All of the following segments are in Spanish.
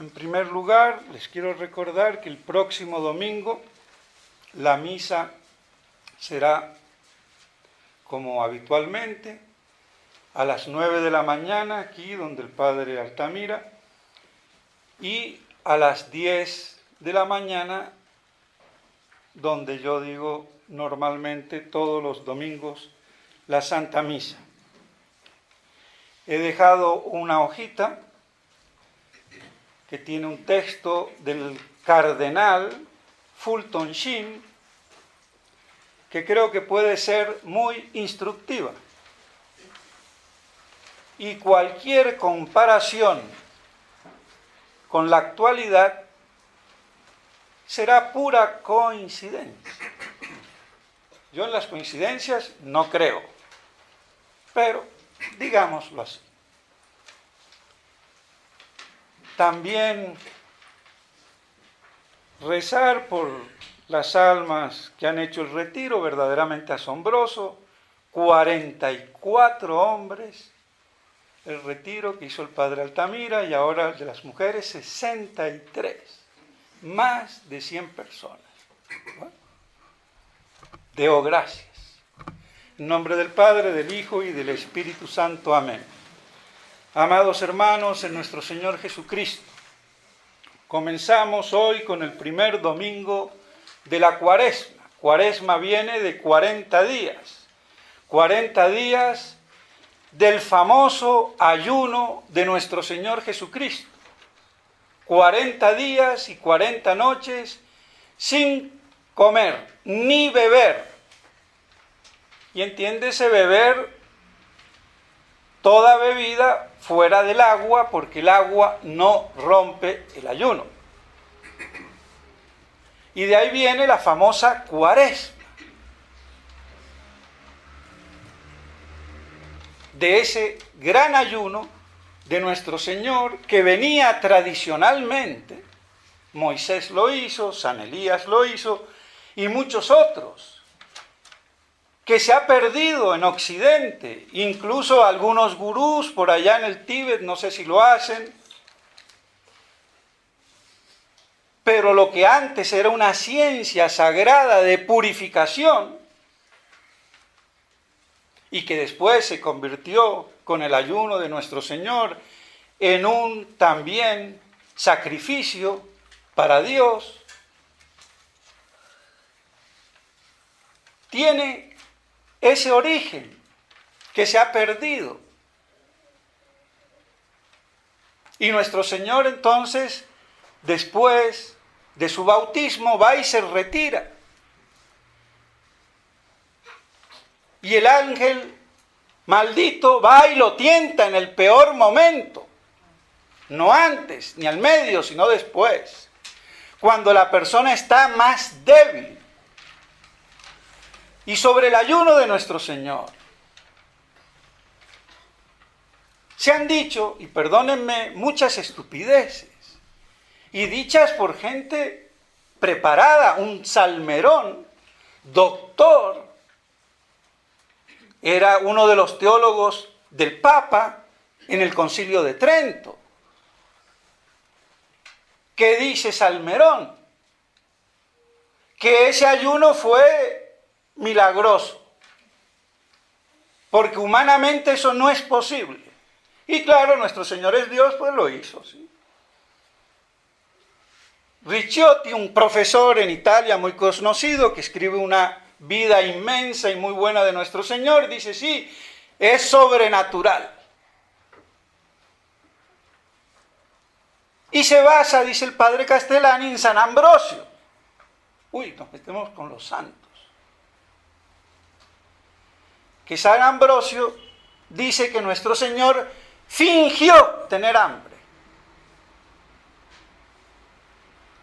En primer lugar, les quiero recordar que el próximo domingo la misa será como habitualmente a las 9 de la mañana, aquí donde el Padre Altamira, y a las 10 de la mañana, donde yo digo normalmente todos los domingos la Santa Misa. He dejado una hojita que tiene un texto del cardenal Fulton Sheen, que creo que puede ser muy instructiva. Y cualquier comparación con la actualidad será pura coincidencia. Yo en las coincidencias no creo, pero digámoslo así. También rezar por las almas que han hecho el retiro, verdaderamente asombroso. 44 hombres, el retiro que hizo el Padre Altamira, y ahora el de las mujeres, 63. Más de 100 personas. Bueno, deo gracias. En nombre del Padre, del Hijo y del Espíritu Santo. Amén. Amados hermanos en nuestro Señor Jesucristo, comenzamos hoy con el primer domingo de la Cuaresma. Cuaresma viene de 40 días. 40 días del famoso ayuno de nuestro Señor Jesucristo. 40 días y 40 noches sin comer ni beber. Y entiéndese beber toda bebida fuera del agua, porque el agua no rompe el ayuno. Y de ahí viene la famosa Cuaresma. De ese gran ayuno de nuestro Señor que venía tradicionalmente, Moisés lo hizo, San Elías lo hizo y muchos otros, que se ha perdido en Occidente, incluso algunos gurús por allá en el Tíbet, no sé si lo hacen, pero lo que antes era una ciencia sagrada de purificación, y que después se convirtió con el ayuno de nuestro Señor en un también sacrificio para Dios, tiene ese origen que se ha perdido. Y nuestro Señor entonces, después de su bautismo, va y se retira. Y el ángel maldito va y lo tienta en el peor momento. No antes, ni al medio, sino después. Cuando la persona está más débil. Y sobre el ayuno de nuestro Señor, se han dicho, y perdónenme, muchas estupideces, y dichas por gente preparada, un Salmerón, doctor, era uno de los teólogos del Papa en el Concilio de Trento. ¿Qué dice Salmerón? Que ese ayuno fue milagroso, porque humanamente eso no es posible. Y claro, nuestro Señor es Dios, pues lo hizo, ¿sí? Ricciotti, un profesor en Italia muy conocido, que escribe una vida inmensa y muy buena de nuestro Señor, dice, sí, es sobrenatural. Y se basa, dice el padre Castellani, en San Ambrosio. Uy, nos metemos con los santos. Que San Ambrosio dice que nuestro Señor fingió tener hambre.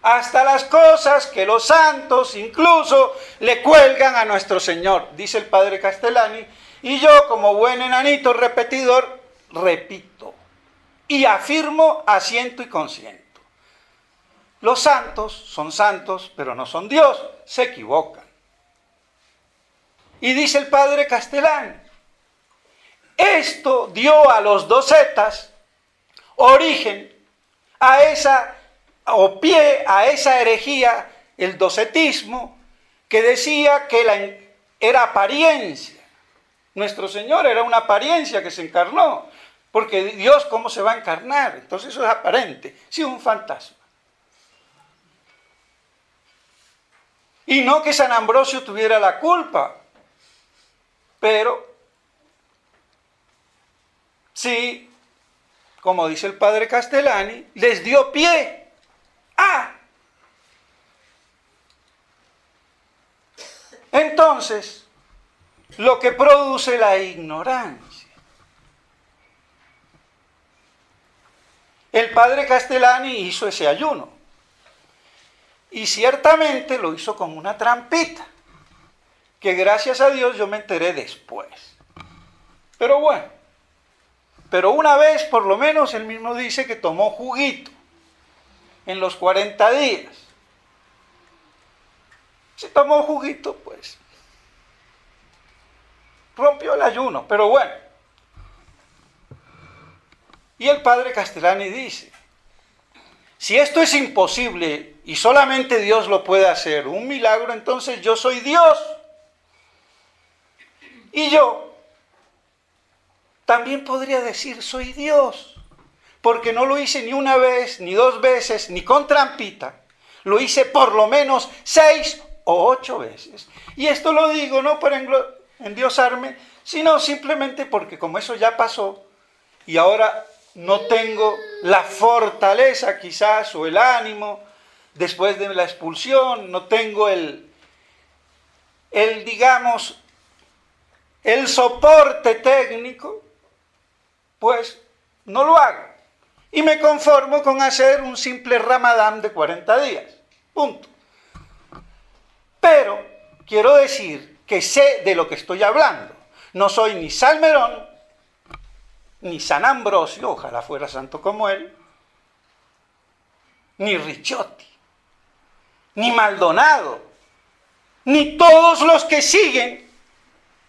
Hasta las cosas que los santos incluso le cuelgan a nuestro Señor, dice el padre Castellani, y yo como buen enanito repetidor, repito, y afirmo, asiento y consiento. Los santos son santos, pero no son Dios, se equivocan. Y dice el padre Castellani, esto dio a los docetas origen a esa, o pie a esa herejía, el docetismo, que decía que era apariencia. Nuestro Señor era una apariencia que se encarnó, porque Dios, ¿cómo se va a encarnar? Entonces eso es aparente, sí, un fantasma. Y no que San Ambrosio tuviera la culpa, pero sí, como dice el padre Castellani, les dio pie a. Entonces, lo que produce la ignorancia. El padre Castellani hizo ese ayuno. Y ciertamente lo hizo con una trampita, que gracias a Dios yo me enteré después. Pero bueno, pero una vez por lo menos él mismo dice que tomó juguito en los 40 días. Si tomó juguito, pues rompió el ayuno, pero bueno. Y el padre Castellani dice, si esto es imposible y solamente Dios lo puede hacer, un milagro, entonces yo soy Dios. Y yo también podría decir, soy Dios, porque no lo hice ni una vez, ni dos veces, ni con trampita. Lo hice por lo menos 6 o 8 veces. Y esto lo digo no para endiosarme, sino simplemente porque como eso ya pasó, y ahora no tengo la fortaleza quizás o el ánimo después de la expulsión, no tengo digamos, el soporte técnico, pues no lo hago. Y me conformo con hacer un simple Ramadán de 40 días. Punto. Pero quiero decir que sé de lo que estoy hablando. No soy ni Salmerón, ni San Ambrosio, ojalá fuera santo como él, ni Ricciotti, ni Maldonado, ni todos los que siguen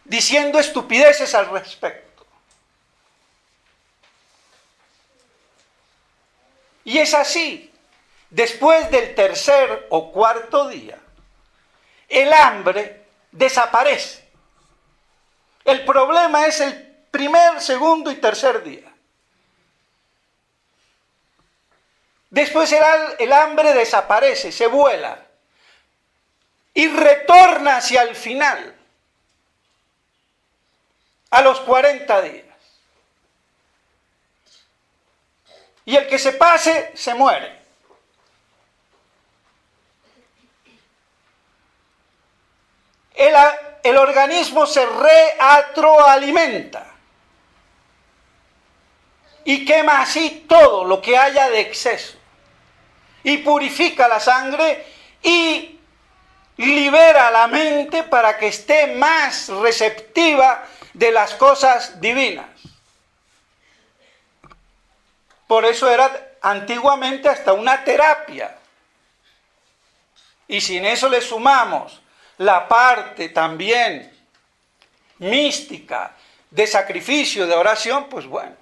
diciendo estupideces al respecto. Y es así, después del tercer o cuarto día, el hambre desaparece. El problema es el primer, segundo y tercer día. Después el hambre desaparece, se vuela y retorna hacia el final, a los 40 días. Y el que se pase, se muere. El organismo se retroalimenta y quema así todo lo que haya de exceso y purifica la sangre y libera la mente para que esté más receptiva de las cosas divinas. Por eso era antiguamente hasta una terapia. Y si en eso le sumamos la parte también mística de sacrificio, de oración, pues bueno.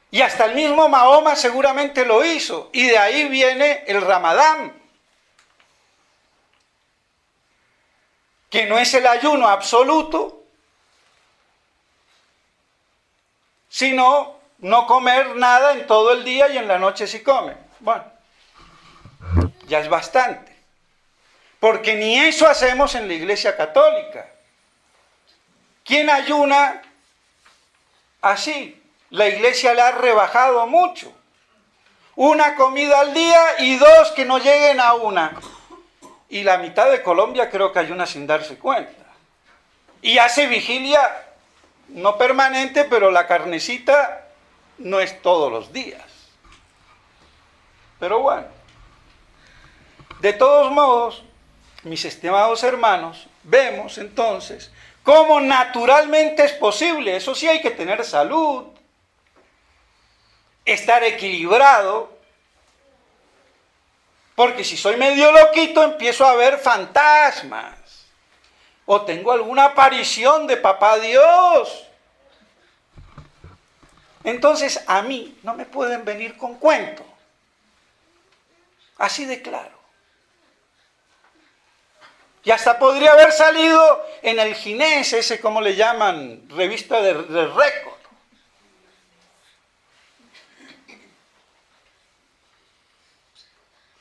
Y hasta el mismo Mahoma seguramente lo hizo. Y de ahí viene el Ramadán, que no es el ayuno absoluto, sino no comer nada en todo el día y en la noche sí come. Bueno, ya es bastante. Porque ni eso hacemos en la Iglesia Católica. ¿Quién ayuna así? La Iglesia le ha rebajado mucho. Una comida al día y 2 que no lleguen a una. Y la mitad de Colombia creo que ayuna sin darse cuenta. Y hace vigilia, no permanente, pero la carnecita no es todos los días. Pero bueno, de todos modos, mis estimados hermanos, vemos entonces cómo naturalmente es posible. Eso sí, hay que tener salud, estar equilibrado, porque si soy medio loquito empiezo a ver fantasmas, o tengo alguna aparición de papá Dios, Entonces a mí no me pueden venir con cuento. Así de claro. Y hasta podría haber salido en el Ginés, ese como le llaman, revista de récord.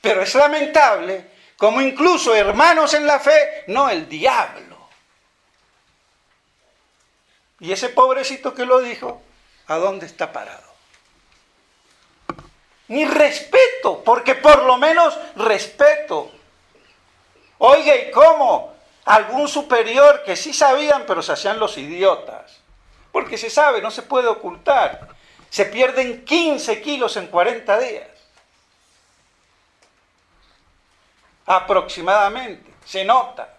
Pero es lamentable como incluso hermanos en la fe, no, el diablo. Y ese pobrecito que lo dijo, ¿a dónde está parado? Ni respeto, porque por lo menos respeto. Oiga, ¿y cómo? Algún superior que sí sabían, pero se hacían los idiotas. Porque se sabe, no se puede ocultar. Se pierden 15 kilos en 40 días. Aproximadamente, se nota.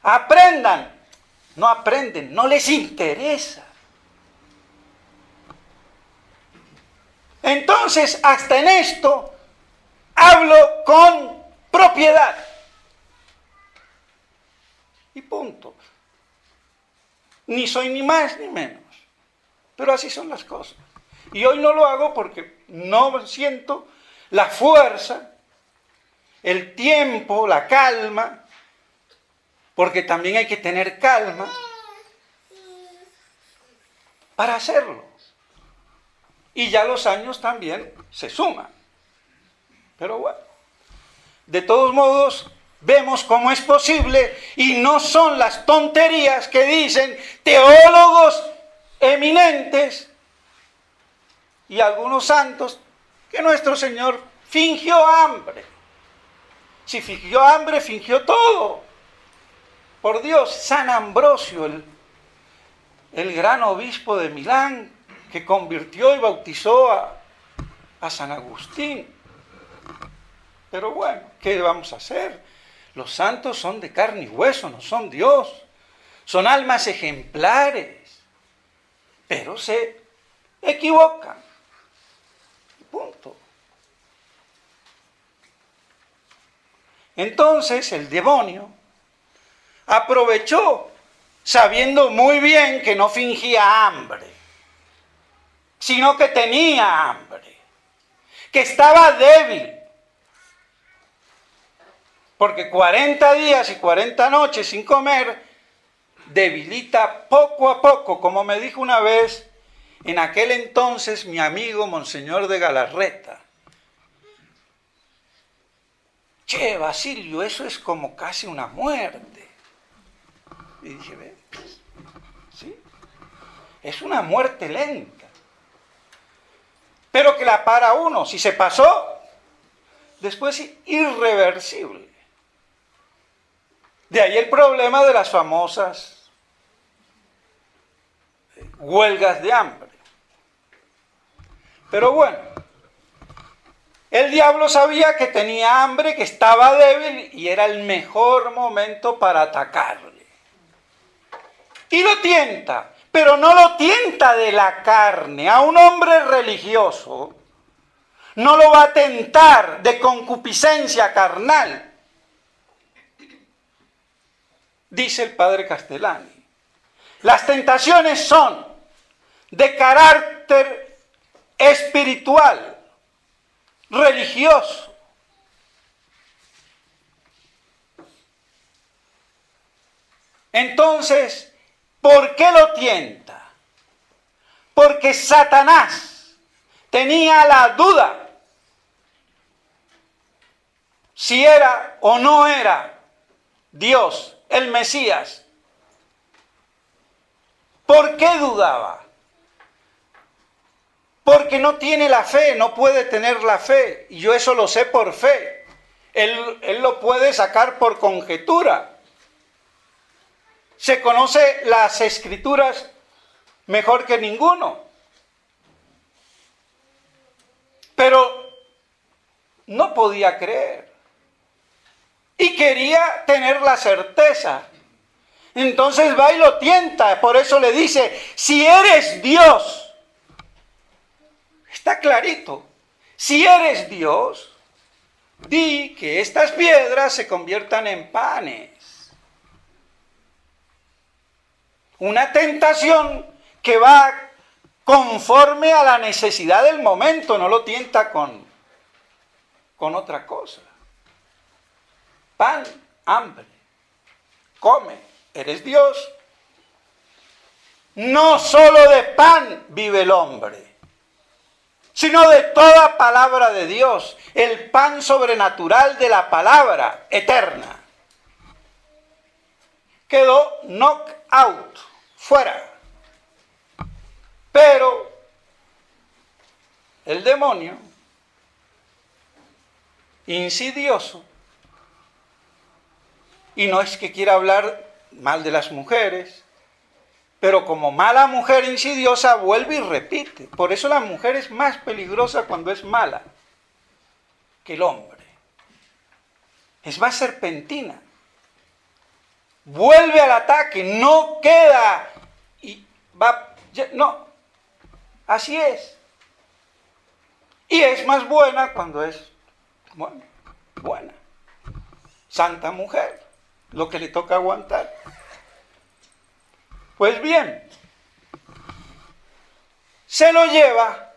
Aprendan. No aprenden, no les interesa. Entonces, hasta en esto, hablo con propiedad. Y punto. Ni soy ni más ni menos. Pero así son las cosas. Y hoy no lo hago porque no siento la fuerza, el tiempo, la calma, porque también hay que tener calma para hacerlo. Y ya los años también se suman. Pero bueno, de todos modos, vemos cómo es posible y no son las tonterías que dicen teólogos eminentes y algunos santos que nuestro Señor fingió hambre. Si fingió hambre, fingió todo. Por Dios, San Ambrosio, el gran obispo de Milán, que convirtió y bautizó a San Agustín. Pero bueno, ¿qué vamos a hacer? Los santos son de carne y hueso, no son Dios. Son almas ejemplares, pero se equivocan. Punto. Entonces el demonio aprovechó, sabiendo muy bien que no fingía hambre, sino que tenía hambre, que estaba débil, porque 40 días y 40 noches sin comer debilita poco a poco, como me dijo una vez en aquel entonces mi amigo Monseñor de Galarreta. Che, Basilio, eso es como casi una muerte. Y dije, ¿ves? ¿Sí? Es una muerte lenta. Pero que la para uno. Si se pasó, después es irreversible. De ahí el problema de las famosas huelgas de hambre. Pero bueno, el diablo sabía que tenía hambre, que estaba débil y era el mejor momento para atacarle. Y lo tienta, pero no lo tienta de la carne. A un hombre religioso no lo va a tentar de concupiscencia carnal. Dice el padre Castellani. Las tentaciones son de carácter espiritual, religioso. Entonces, ¿por qué lo tienta? Porque Satanás tenía la duda si era o no era Dios, el Mesías. ¿Por qué dudaba? Porque no tiene la fe, no puede tener la fe. Y yo eso lo sé por fe. Él lo puede sacar por conjetura. Se conoce las Escrituras mejor que ninguno. Pero no podía creer. Y quería tener la certeza. Entonces va y lo tienta. Por eso le dice, si eres Dios. Está clarito. Si eres Dios, di que estas piedras se conviertan en panes. Una tentación que va conforme a la necesidad del momento, no lo tienta con otra cosa. Pan, hambre, come, eres Dios. No solo de pan vive el hombre, sino de toda palabra de Dios, el pan sobrenatural de la palabra eterna. Quedó knock out, fuera. Pero el demonio, insidioso, y no es que quiera hablar mal de las mujeres, pero como mala mujer insidiosa vuelve y repite. Por eso la mujer es más peligrosa cuando es mala que el hombre. Es más serpentina. Vuelve al ataque, no queda y va, no, así es. Y es más buena cuando es buena. Santa mujer, lo que le toca aguantar. Pues bien, se lo lleva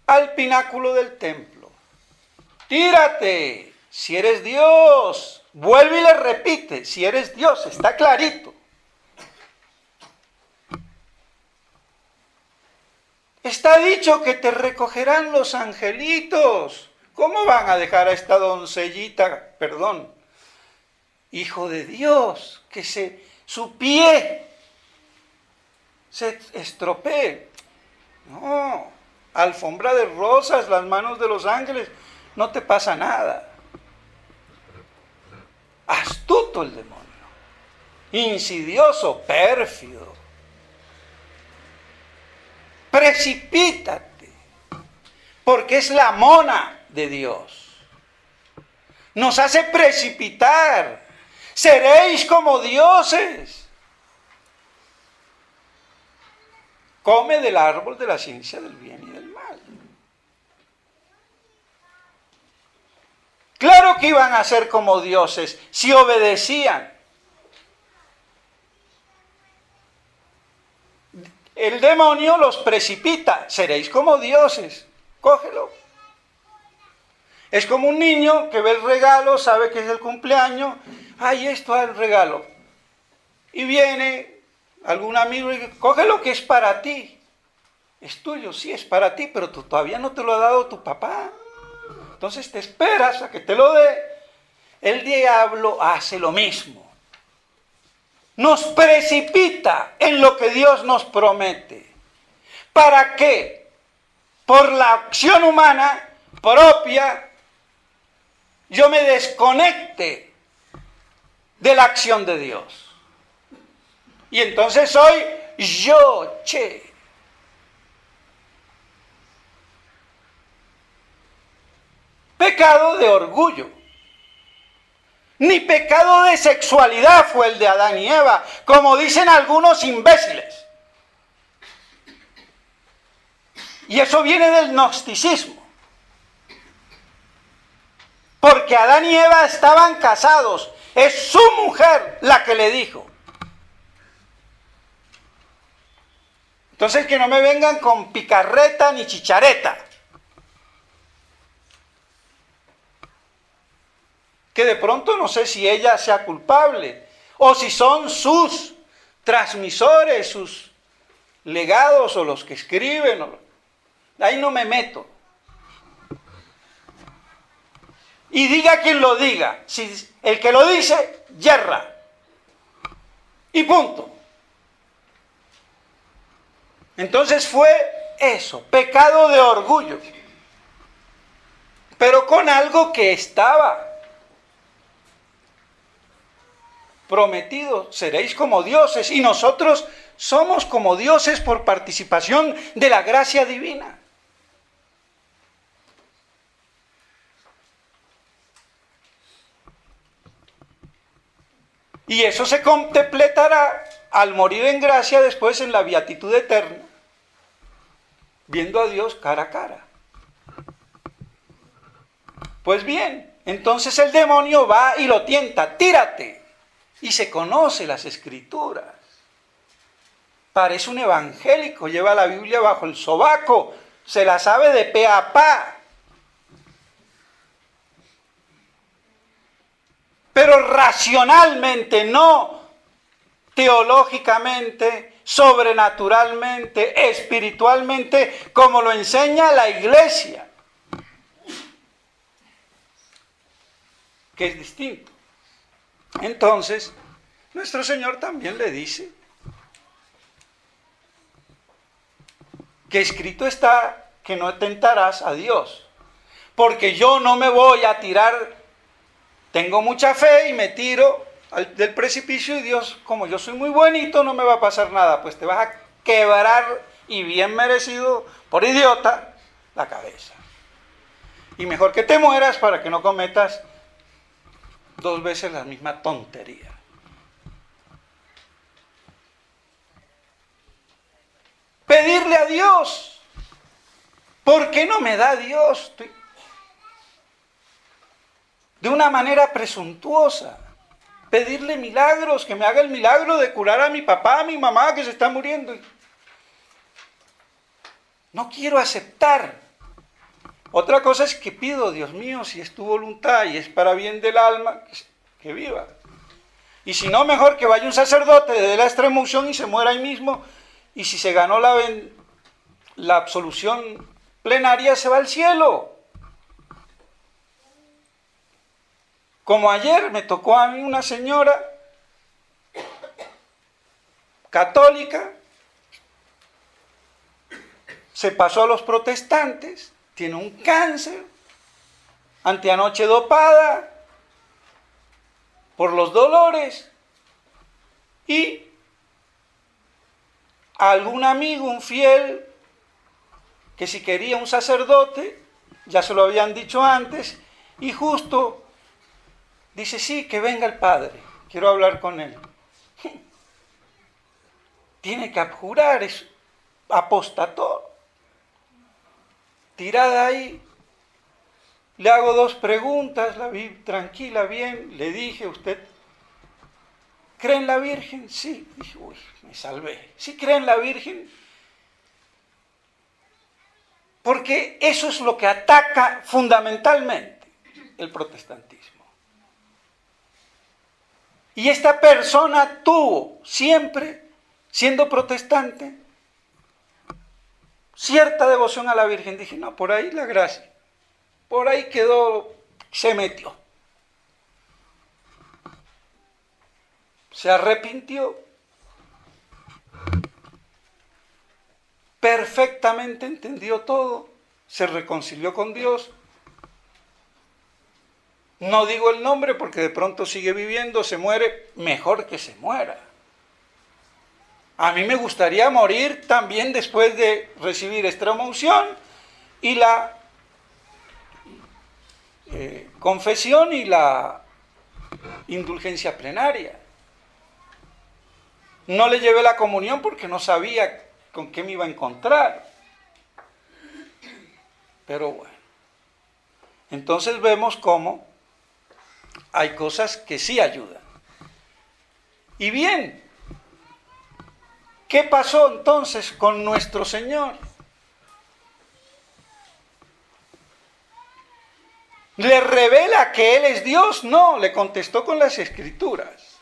al pináculo del templo. Tírate, si eres Dios. Vuelve y le repite, si eres Dios, está clarito. Está dicho que te recogerán los angelitos. ¿Cómo van a dejar a esta doncellita, hijo de Dios, que su pie se estropee? No, alfombra de rosas, las manos de los ángeles, no te pasa nada. Astuto el demonio, insidioso, pérfido. Precipítate, porque es la mona de Dios. Nos hace precipitar. Seréis como dioses. Come del árbol de la ciencia del bien y del mal. Claro que iban a ser como dioses si obedecían. El demonio los precipita. Seréis como dioses. Cógelo. Es como un niño que ve el regalo, sabe que es el cumpleaños. Ay, esto es el regalo. Y viene algún amigo y dice, coge lo que es para ti. Es tuyo, sí, es para ti, pero tú todavía no te lo ha dado tu papá. Entonces te esperas a que te lo dé. El diablo hace lo mismo. Nos precipita en lo que Dios nos promete. ¿Para qué? Por la acción humana propia, yo me desconecte de la acción de Dios. Y entonces soy yo. Pecado de orgullo. Ni pecado de sexualidad fue el de Adán y Eva, como dicen algunos imbéciles. Y eso viene del gnosticismo. Porque Adán y Eva estaban casados. Es su mujer la que le dijo. Entonces que no me vengan con picarreta ni chichareta. Que de pronto no sé si ella sea culpable o si son sus transmisores, sus legados o los que escriben. Ahí no me meto. Y diga quien lo diga. Si el que lo dice, yerra. Y punto. Entonces fue eso, pecado de orgullo. Pero con algo que estaba prometido, seréis como dioses, y nosotros somos como dioses por participación de la gracia divina. Y eso se completará al morir en gracia después en la beatitud eterna, viendo a Dios cara a cara. Pues bien, entonces el demonio va y lo tienta, tírate. Y se conoce las escrituras. Parece un evangélico, lleva la Biblia bajo el sobaco, se la sabe de pe a pa. Pero racionalmente, no teológicamente, sobrenaturalmente, espiritualmente, como lo enseña la Iglesia, que es distinto. Entonces, nuestro Señor también le dice que escrito está que no tentarás a Dios, porque yo no me voy a tirar, tengo mucha fe y me tiro del precipicio y Dios, como yo soy muy bonito, no me va a pasar nada, pues te vas a quebrar, y bien merecido, por idiota, la cabeza. Y mejor que te mueras para que no cometas 2 veces la misma tontería. Pedirle a Dios, ¿por qué no me da Dios? De una manera presuntuosa, pedirle milagros, que me haga el milagro de curar a mi papá, a mi mamá que se está muriendo. No quiero aceptar. Otra cosa es que pido, Dios mío, si es tu voluntad y es para bien del alma, que viva. Y si no, mejor que vaya un sacerdote, le dé la extremaunción y se muera ahí mismo. Y si se ganó la absolución plenaria, se va al cielo. Como ayer me tocó a mí una señora católica, se pasó a los protestantes, tiene un cáncer, anteanoche dopada por los dolores, y algún amigo, un fiel, que si quería un sacerdote, ya se lo habían dicho antes, y justo dice, sí, que venga el padre, quiero hablar con él. Tiene que abjurar, es apostató. Tirada ahí, le hago 2 preguntas, la vi tranquila, bien, le dije, ¿usted cree en la Virgen? Sí. Dije, uy, me salvé. ¿Sí cree en la Virgen? Porque eso es lo que ataca fundamentalmente el protestantismo. Y esta persona tuvo siempre, siendo protestante, cierta devoción a la Virgen. Dije, no, por ahí la gracia. Por ahí quedó, se metió. Se arrepintió. Perfectamente entendió todo. Se reconcilió con Dios. No digo el nombre porque de pronto sigue viviendo, se muere, mejor que se muera. A mí me gustaría morir también después de recibir extremaunción y la confesión y la indulgencia plenaria. No le llevé la comunión porque no sabía con qué me iba a encontrar. Pero bueno. Entonces vemos cómo hay cosas que sí ayudan. Y bien, ¿qué pasó entonces con nuestro Señor? ¿Le revela que Él es Dios? No, le contestó con las Escrituras.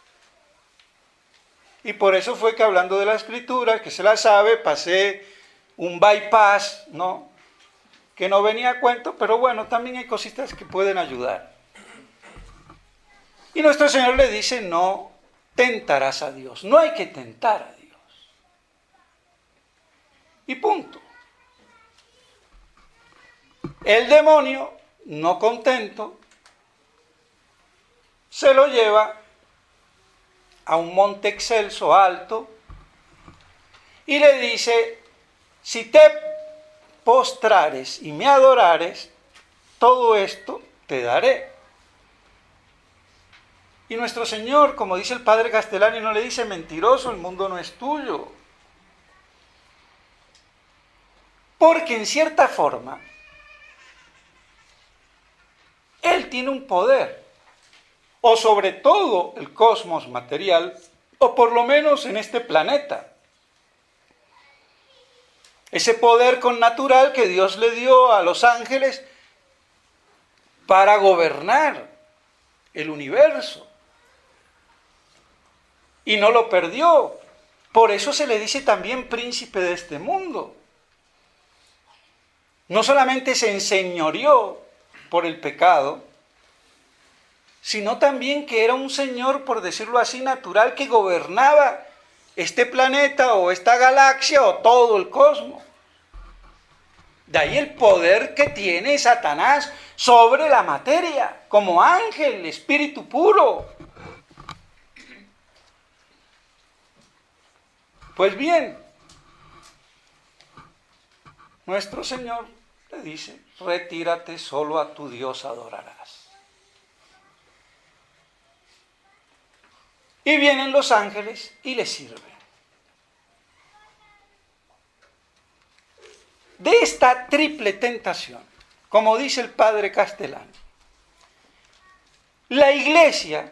Y por eso fue que hablando de las Escrituras, que se las sabe, pasé un bypass, ¿no? Que no venía a cuento, pero bueno, también hay cositas que pueden ayudar. Y nuestro Señor le dice, no tentarás a Dios. No hay que tentar a Dios. Y punto. El demonio, no contento, se lo lleva a un monte excelso, alto, y le dice, si te postrares y me adorares, todo esto te daré. Y nuestro Señor, como dice el padre Castellani, no le dice, mentiroso, el mundo no es tuyo. Porque en cierta forma, Él tiene un poder, o sobre todo el cosmos material, o por lo menos en este planeta. Ese poder connatural que Dios le dio a los ángeles para gobernar el universo. Y no lo perdió. Por eso se le dice también príncipe de este mundo. No solamente se enseñoreó por el pecado, sino también que era un señor, por decirlo así, natural, que gobernaba este planeta o esta galaxia o todo el cosmos. De ahí el poder que tiene Satanás sobre la materia, como ángel, espíritu puro. Pues bien, nuestro Señor le dice, retírate, solo a tu Dios adorarás. Y vienen los ángeles y le sirven. De esta triple tentación, como dice el padre Castellani, la Iglesia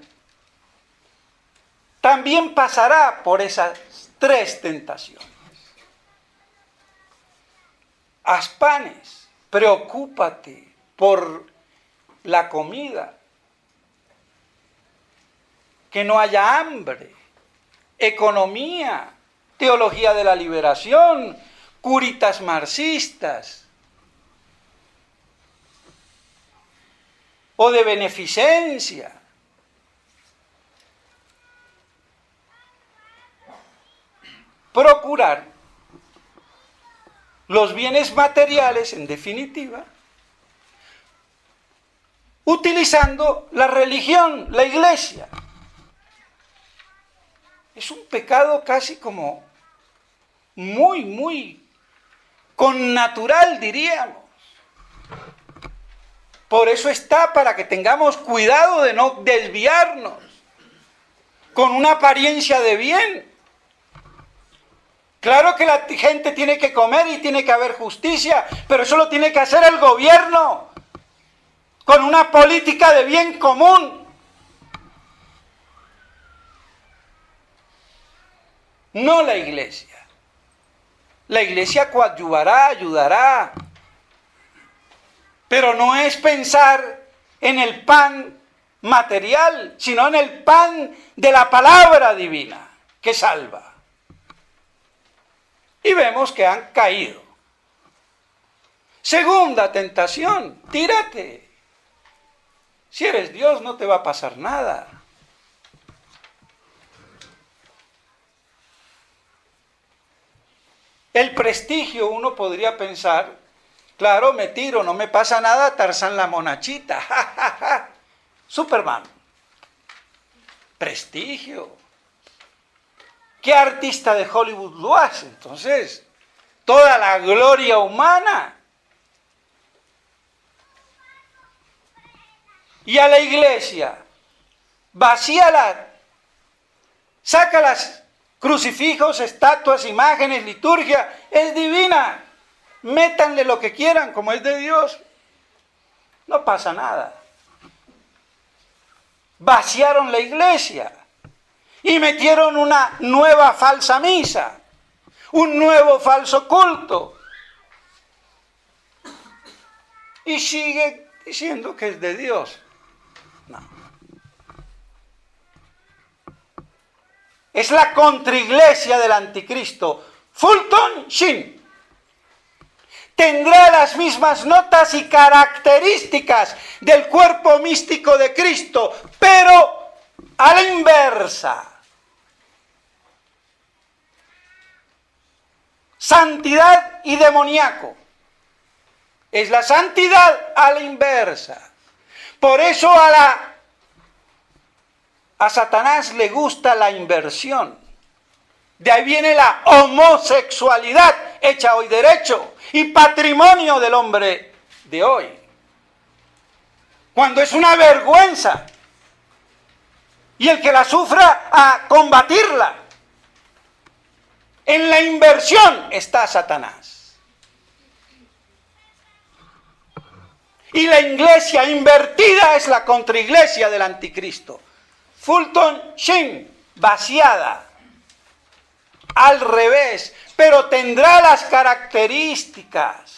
también pasará por esas tres tentaciones. Haz panes, preocúpate por la comida, que no haya hambre, economía, teología de la liberación, curitas marxistas o de beneficencia. Procurar los bienes materiales, en definitiva, utilizando la religión, la iglesia. Es un pecado casi como muy connatural, diríamos. Por eso está, para que tengamos cuidado de no desviarnos con una apariencia de bien. Claro que la gente tiene que comer y tiene que haber justicia, pero eso lo tiene que hacer el gobierno, con una política de bien común. No la iglesia. La iglesia coadyuvará, ayudará, pero no es pensar en el pan material, sino en el pan de la palabra divina que salva. Y vemos que han caído. Segunda tentación, tírate. Si eres Dios no te va a pasar nada. El prestigio, uno podría pensar, claro, me tiro, no me pasa nada, Tarzán la monachita, Superman. Prestigio. ¿Qué artista de Hollywood lo hace? Entonces, toda la gloria humana. Y a la iglesia, vacíala, sácalas. Crucifijos, estatuas, imágenes, liturgia, es divina. Métanle lo que quieran, como es de Dios. No pasa nada. Vaciaron la iglesia y metieron una nueva falsa misa, un nuevo falso culto. Y sigue diciendo que es de Dios. No. Es la contraiglesia del anticristo. Fulton Sheen. Tendrá las mismas notas y características del cuerpo místico de Cristo, pero a la inversa. Santidad y demoníaco. Es la santidad a la inversa. Por eso a Satanás le gusta la inversión. De ahí viene la homosexualidad, hecha hoy derecho y patrimonio del hombre de hoy. Cuando es una vergüenza. Y el que la sufra, a combatirla. En la inversión está Satanás. Y la iglesia invertida es la contraiglesia del anticristo. Fulton Sheen, vaciada. al revés, pero tendrá las características.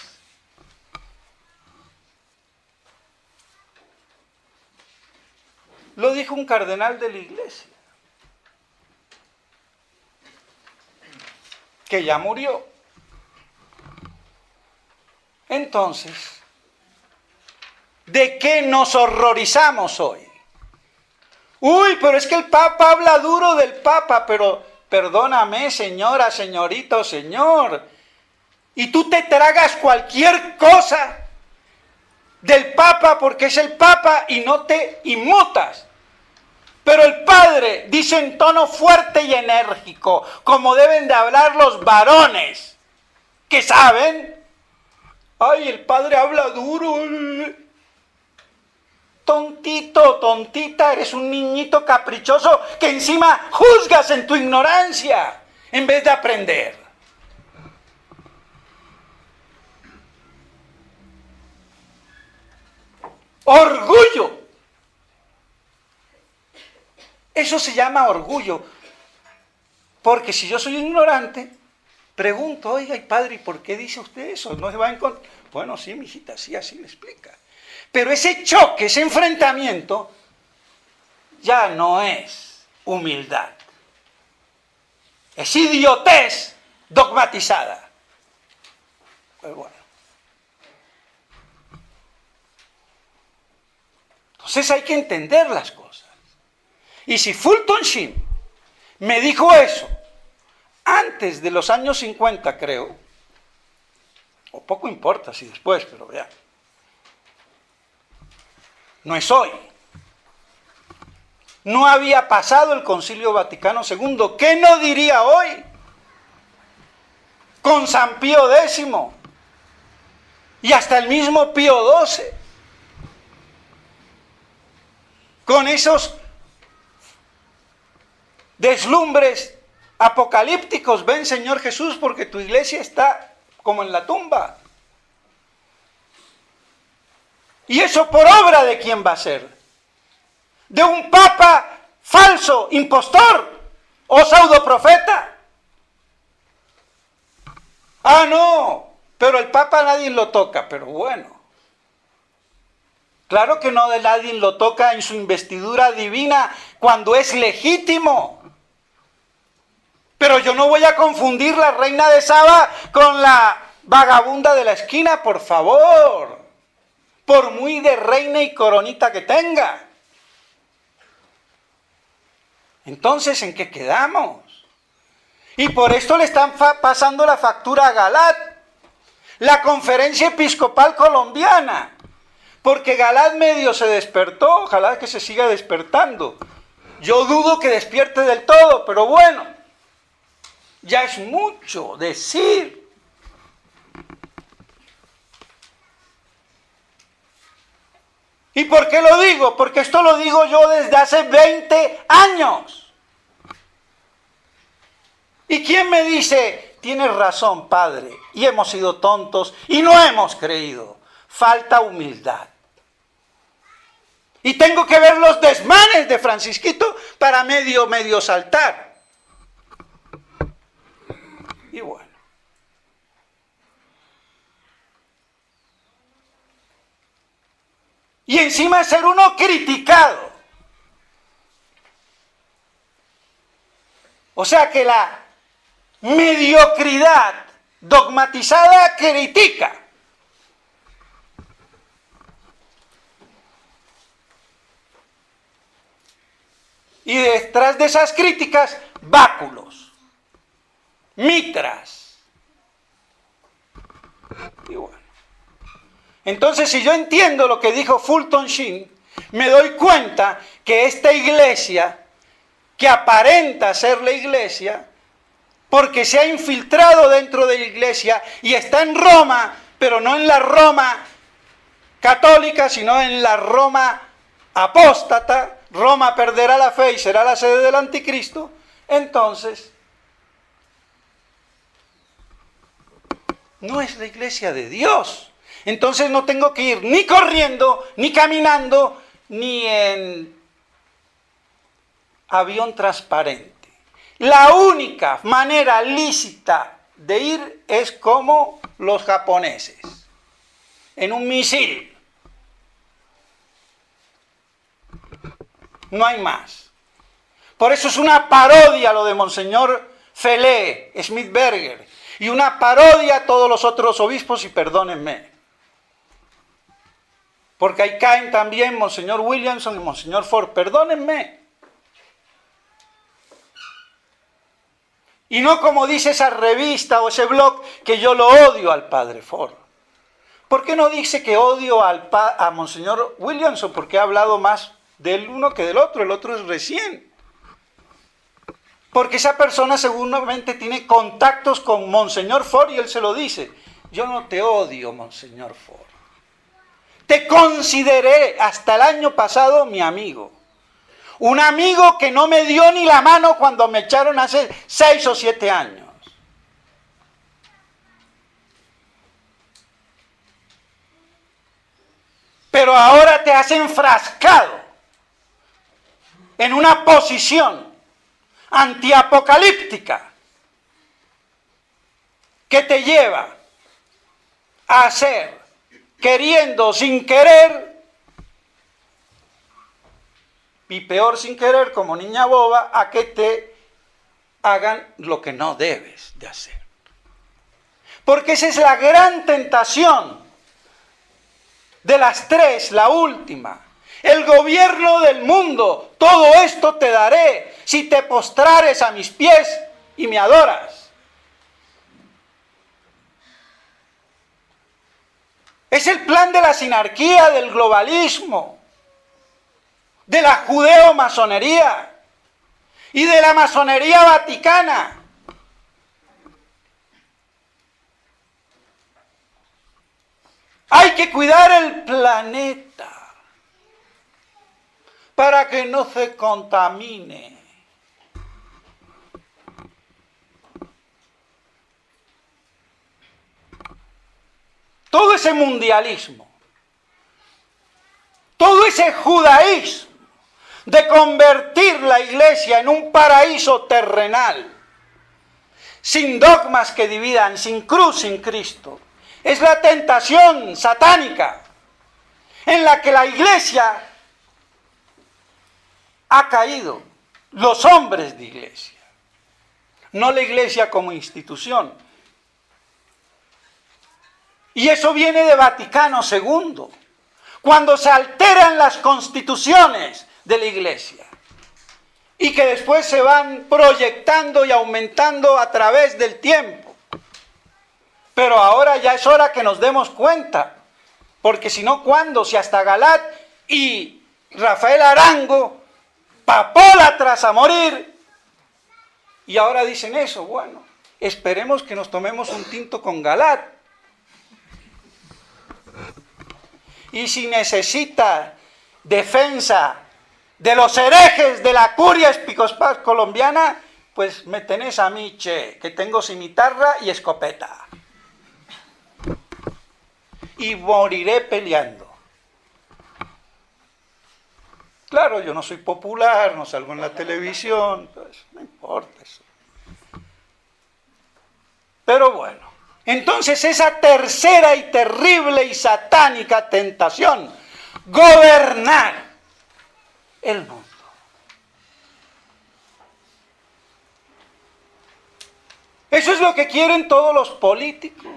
Lo dijo un cardenal de la iglesia, que ya murió. Entonces, ¿de qué nos horrorizamos hoy? Uy, pero es que el Papa habla duro del Papa, pero perdóname, señora, señorito, señor, y tú te tragas cualquier cosa del Papa porque es el Papa y no te inmutas. Pero el Padre dice en tono fuerte y enérgico, como deben de hablar los varones, que saben, ay, el Padre habla duro. Tontito, tontita, eres un niñito caprichoso que encima juzgas en tu ignorancia en vez de aprender. Orgullo. Eso se llama orgullo. Porque si yo soy ignorante, pregunto, oiga, y padre, ¿y por qué dice usted eso? ¿No se va a encontrar? Bueno, sí, mijita, sí, así le explica. Pero ese choque, ese enfrentamiento, ya no es humildad. Es idiotez dogmatizada. Pues bueno. Entonces hay que entender las cosas. Y si Fulton Sheen me dijo eso antes de los años 50, creo, o poco importa si después, pero vean, no es hoy. No había pasado el Concilio Vaticano II. ¿Qué no diría hoy? Con San Pío X y hasta el mismo Pío XII. Con esos deslumbres apocalípticos, ven Señor Jesús porque tu iglesia está como en la tumba. ¿Y eso por obra de quién va a ser? ¿De un papa falso, impostor o pseudoprofeta? Ah, no, pero el papa nadie lo toca, pero bueno. Claro que no de nadie lo toca en su investidura divina cuando es legítimo. Pero yo no voy a confundir la reina de Saba con la vagabunda de la esquina, por favor. Por muy de reina y coronita que tenga. Entonces, ¿en qué quedamos? Y por esto le están pasando la factura a Galat, la Conferencia Episcopal Colombiana. Porque Galat medio se despertó, ojalá que se siga despertando. Yo dudo que despierte del todo, pero bueno, ya es mucho decir. ¿Y por qué lo digo? Porque esto lo digo yo desde hace 20 años. ¿Y quién me dice, tienes razón, padre, y hemos sido tontos y no hemos creído? Falta humildad. Y tengo que ver los desmanes de Francisquito para medio saltar. Y bueno. Y encima ser uno criticado. O sea que la mediocridad dogmatizada critica. Y detrás de esas críticas, báculos, mitras. Y bueno. Entonces, si yo entiendo lo que dijo Fulton Sheen, me doy cuenta que esta iglesia, que aparenta ser la iglesia, porque se ha infiltrado dentro de la iglesia y está en Roma, pero no en la Roma católica, sino en la Roma apóstata. Roma perderá la fe y será la sede del anticristo. Entonces, no es la iglesia de Dios. Entonces no tengo que ir ni corriendo, ni caminando, ni en avión transparente. La única manera lícita de ir es como los japoneses, en un misil. No hay más. Por eso es una parodia lo de Monseñor Felé, Schmidberger, y una parodia a todos los otros obispos, y perdónenme. Porque ahí caen también Monseñor Williamson y Monseñor Ford, perdónenme. Y no como dice esa revista o ese blog que yo lo odio al padre Ford. ¿Por qué no dice que odio a Monseñor Williamson? Porque ha hablado más del uno que del otro, el otro es recién. Porque esa persona seguramente tiene contactos con Monseñor Ford y él se lo dice. Yo no te odio, Monseñor Ford. Te consideré hasta el año pasado mi amigo. Un amigo que no me dio ni la mano cuando me echaron hace 6 o 7 años. Pero ahora te has enfrascado en una posición antiapocalíptica que te lleva a hacer, queriendo sin querer, y peor sin querer como niña boba, a que te hagan lo que no debes de hacer. Porque esa es la gran tentación de las tres, la última. El gobierno del mundo, todo esto te daré si te postrares a mis pies y me adoras. Es el plan de la sinarquía, del globalismo, de la judeo-masonería y de la masonería vaticana. Hay que cuidar el planeta para que no se contamine. Todo ese mundialismo, todo ese judaísmo de convertir la iglesia en un paraíso terrenal, sin dogmas que dividan, sin cruz, sin Cristo, es la tentación satánica en la que la iglesia ha caído, los hombres de iglesia, no la iglesia como institución. Y eso viene de Vaticano II, cuando se alteran las constituciones de la iglesia y que después se van proyectando y aumentando a través del tiempo. Pero ahora ya es hora que nos demos cuenta, porque si no, ¿cuándo? Si hasta Galat y Rafael Arango, papólatras a morir, y ahora dicen eso. Bueno, esperemos que nos tomemos un tinto con Galat. Y si necesita defensa de los herejes de la curia episcopal colombiana, pues me tenés a mí, che, que tengo cimitarra y escopeta. Y moriré peleando. Claro, yo no soy popular, no salgo en la televisión, pues no importa eso. Pero bueno. Entonces esa tercera y terrible y satánica tentación, gobernar el mundo. Eso es lo que quieren todos los políticos,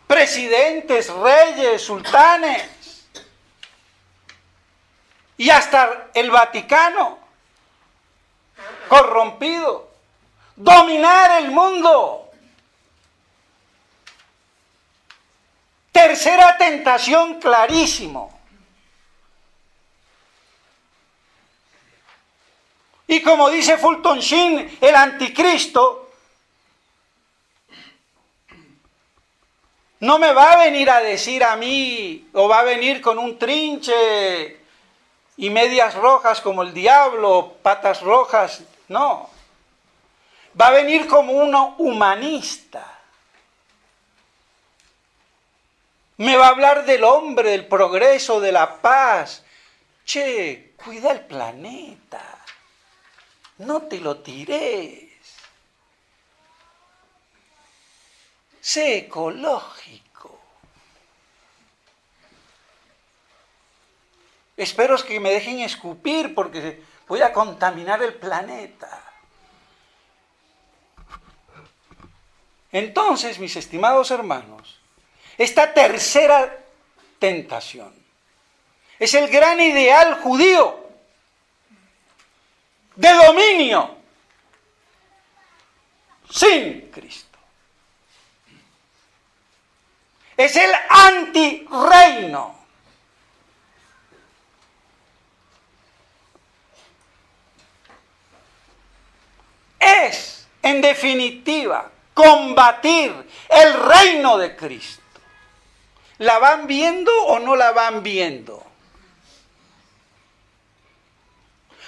presidentes, reyes, sultanes, y hasta el Vaticano, corrompido, dominar el mundo. Tercera tentación, clarísimo. Y como dice Fulton Sheen, el anticristo no me va a venir a decir a mí, o va a venir con un trinche y medias rojas como el diablo, patas rojas, no. Va a venir como uno humanista. Me va a hablar del hombre, del progreso, de la paz. Che, cuida el planeta. no te lo tires. Sé ecológico. Espero que me dejen escupir porque voy a contaminar el planeta. Entonces, mis estimados hermanos, esta tercera tentación es el gran ideal judío de dominio sin Cristo. Es el antirreino. Es, en definitiva, combatir el reino de Cristo. ¿La van viendo o no la van viendo?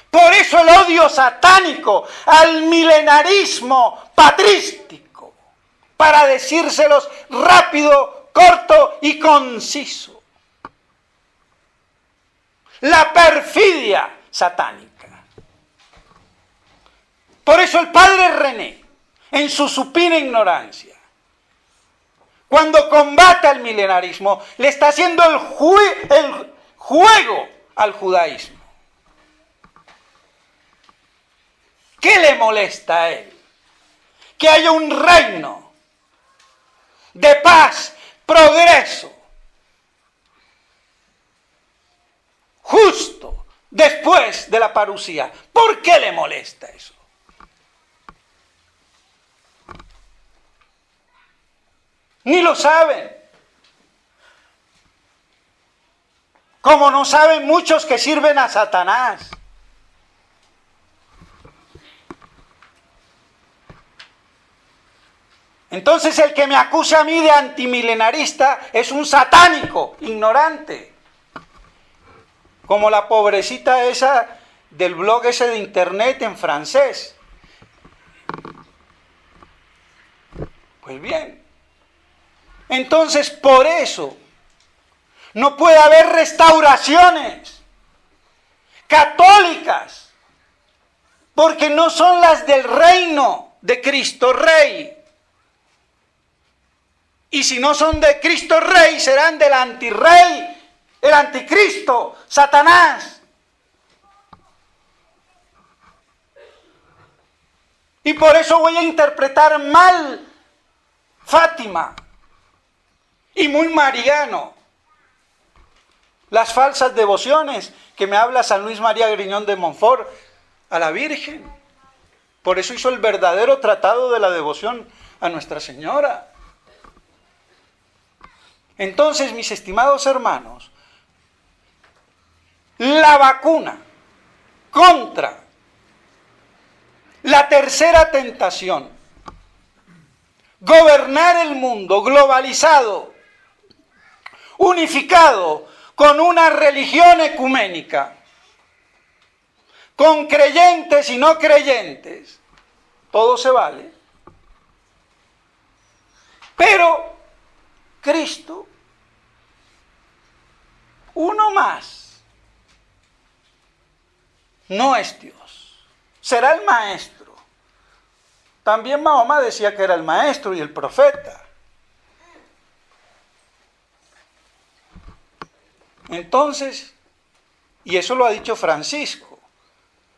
Por eso el odio satánico al milenarismo patrístico, para decírselos rápido, corto y conciso. La perfidia satánica. Por eso el padre René, en su supina ignorancia, cuando combate al milenarismo, le está haciendo el juego al judaísmo. ¿Qué le molesta a él? Que haya un reino de paz, progreso, justo después de la parusía. ¿Por qué le molesta eso? Ni lo saben. Como no saben muchos que sirven a Satanás. Entonces el que me acusa a mí de antimilenarista es un satánico, ignorante. Como la pobrecita esa del blog ese de internet en francés. Pues bien. Entonces por eso no puede haber restauraciones católicas. Porque no son las del reino de Cristo Rey. Y si no son de Cristo Rey, serán del antirrey, el anticristo, Satanás. Y por eso voy a interpretar mal Fátima y muy mariano las falsas devociones que me habla San Luis María Griñón de Montfort a la Virgen. Por eso hizo el verdadero tratado de la devoción a Nuestra Señora. Entonces, mis estimados hermanos, la vacuna contra la tercera tentación, gobernar el mundo globalizado, unificado con una religión ecuménica, con creyentes y no creyentes, todo se vale. Pero Cristo, uno más, no es Dios, será el maestro. También Mahoma decía que era el maestro y el profeta. Entonces, y eso lo ha dicho Francisco.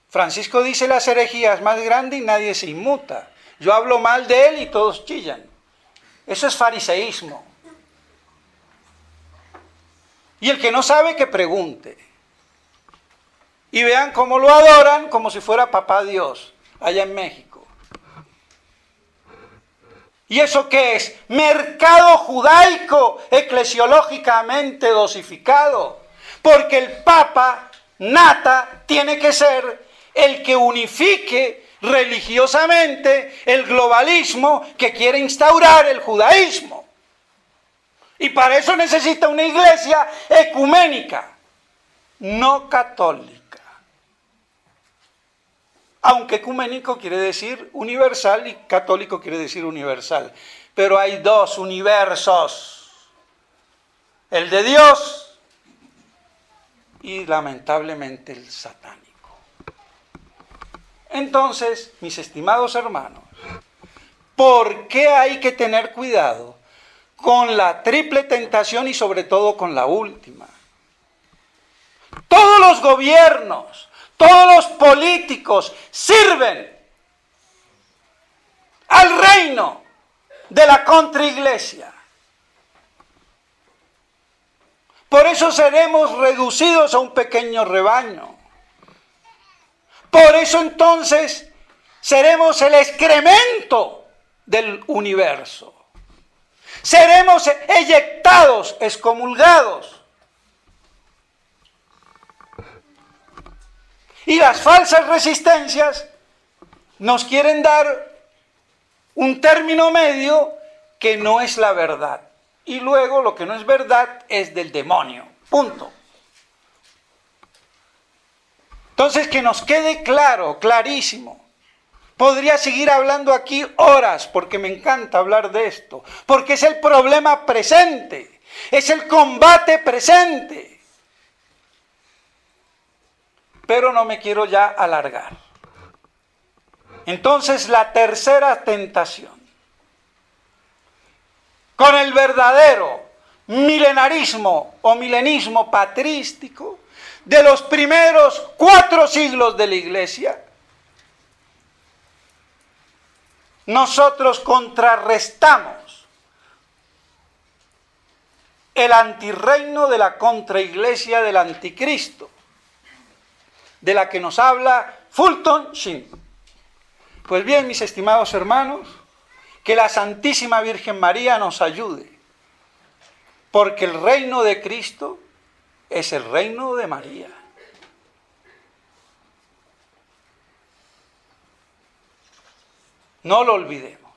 Francisco dice las herejías más grandes y nadie se inmuta. Yo hablo mal de él y todos chillan. Eso es fariseísmo. Y el que no sabe, que pregunte. Y vean cómo lo adoran como si fuera papá Dios, allá en México. ¿Y eso qué es? Mercado judaico, eclesiológicamente dosificado. Porque el Papa nata tiene que ser el que unifique religiosamente el globalismo que quiere instaurar el judaísmo. Y para eso necesita una iglesia ecuménica, no católica. Aunque ecuménico quiere decir universal y católico quiere decir universal. Pero hay dos universos. El de Dios y lamentablemente el satánico. Entonces, mis estimados hermanos, ¿por qué hay que tener cuidado con la triple tentación y sobre todo con la última? Todos los gobiernos, todos los políticos sirven al reino de la contraiglesia. Por eso seremos reducidos a un pequeño rebaño. Por eso entonces seremos el excremento del universo. Seremos eyectados, excomulgados. Y las falsas resistencias nos quieren dar un término medio que no es la verdad. Y luego lo que no es verdad es del demonio. Punto. Entonces, que nos quede claro, clarísimo. Podría seguir hablando aquí horas, porque me encanta hablar de esto, porque es el problema presente, es el combate presente. Pero no me quiero ya alargar. Entonces, la tercera tentación, con el verdadero milenarismo o milenismo patrístico de los primeros 4 siglos de la Iglesia, nosotros contrarrestamos el antirreino de la contraiglesia del anticristo, de la que nos habla Fulton Sheen. Pues bien, mis estimados hermanos, que la Santísima Virgen María nos ayude, porque el reino de Cristo es el reino de María. No lo olvidemos.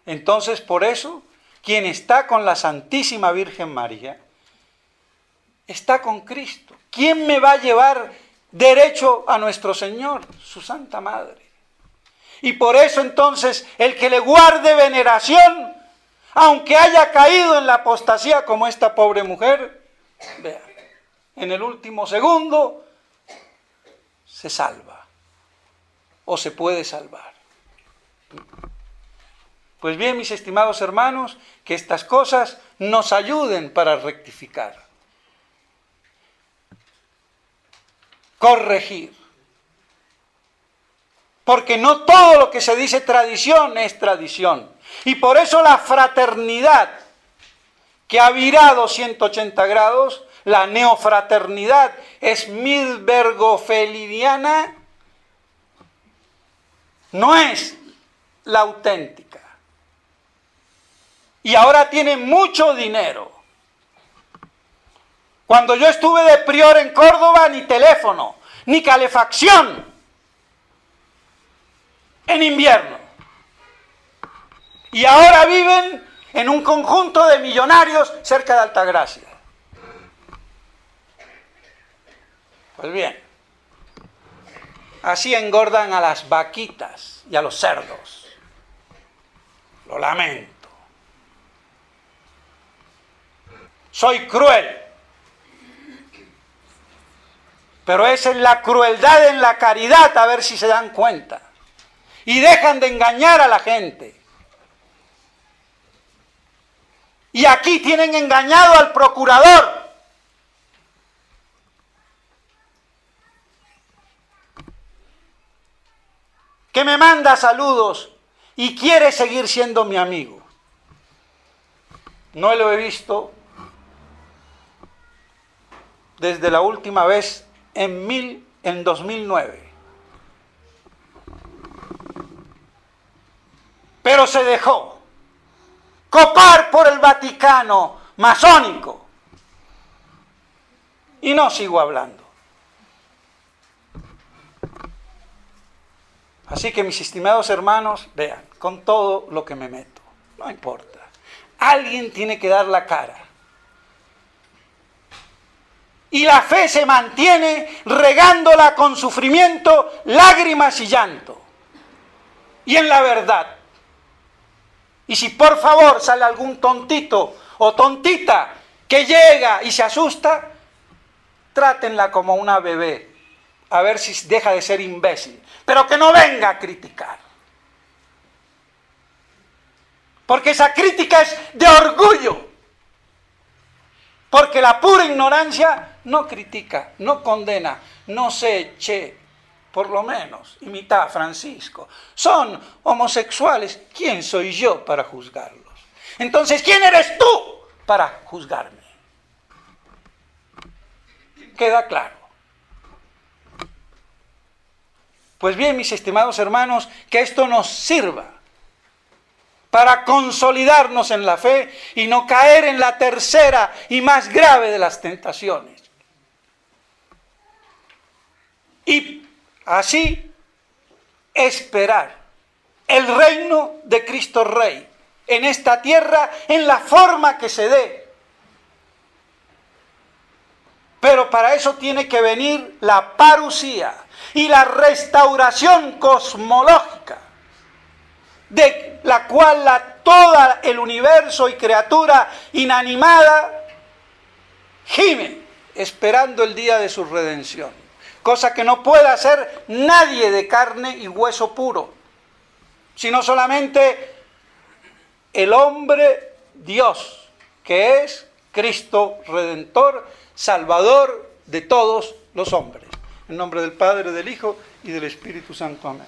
Entonces, por eso, quien está con la Santísima Virgen María, está con Cristo. ¿Quién me va a llevar derecho a nuestro Señor? Su Santa Madre. Y por eso, entonces, el que le guarde veneración, aunque haya caído en la apostasía como esta pobre mujer, vea, en el último segundo se salva o se puede salvar. Pues bien, mis estimados hermanos, que estas cosas nos ayuden para rectificar, corregir, porque no todo lo que se dice tradición es tradición. Y por eso la fraternidad, que ha virado 180 grados, la neofraternidad smithbergofelidiana, no es la auténtica. Y ahora tiene mucho dinero. Cuando yo estuve de prior en Córdoba, ni teléfono, ni calefacción en invierno. Y ahora viven en un conjunto de millonarios cerca de Altagracia. Pues bien, así engordan a las vaquitas y a los cerdos. Lo lamento. Soy cruel. Pero esa es la crueldad en la caridad, a ver si se dan cuenta. Y dejan de engañar a la gente. Y aquí tienen engañado al procurador. Que me manda saludos y quiere seguir siendo mi amigo. No lo he visto desde la última vez en 2009. Pero se dejó copar por el Vaticano masónico. Y no sigo hablando. Así que, mis estimados hermanos, vean, con todo lo que me meto, no importa. Alguien tiene que dar la cara. Y la fe se mantiene regándola con sufrimiento, lágrimas y llanto. Y en la verdad. Y si por favor sale algún tontito o tontita que llega y se asusta, trátenla como una bebé, a ver si deja de ser imbécil, pero que no venga a criticar. Porque esa crítica es de orgullo. Porque la pura ignorancia no critica, no condena, no se eche, por lo menos, imita a Francisco. Son homosexuales, ¿quién soy yo para juzgarlos? Entonces, ¿quién eres tú para juzgarme? ¿Queda claro? Pues bien, mis estimados hermanos, que esto nos sirva para consolidarnos en la fe y no caer en la tercera y más grave de las tentaciones. Y así esperar el reino de Cristo Rey en esta tierra en la forma que se dé. Pero para eso tiene que venir la parusía y la restauración cosmológica, de la cual todo el universo y criatura inanimada gime, esperando el día de su redención. Cosa que no puede hacer nadie de carne y hueso puro, sino solamente el hombre Dios, que es Cristo Redentor, Salvador de todos los hombres. En nombre del Padre, del Hijo y del Espíritu Santo. Amén.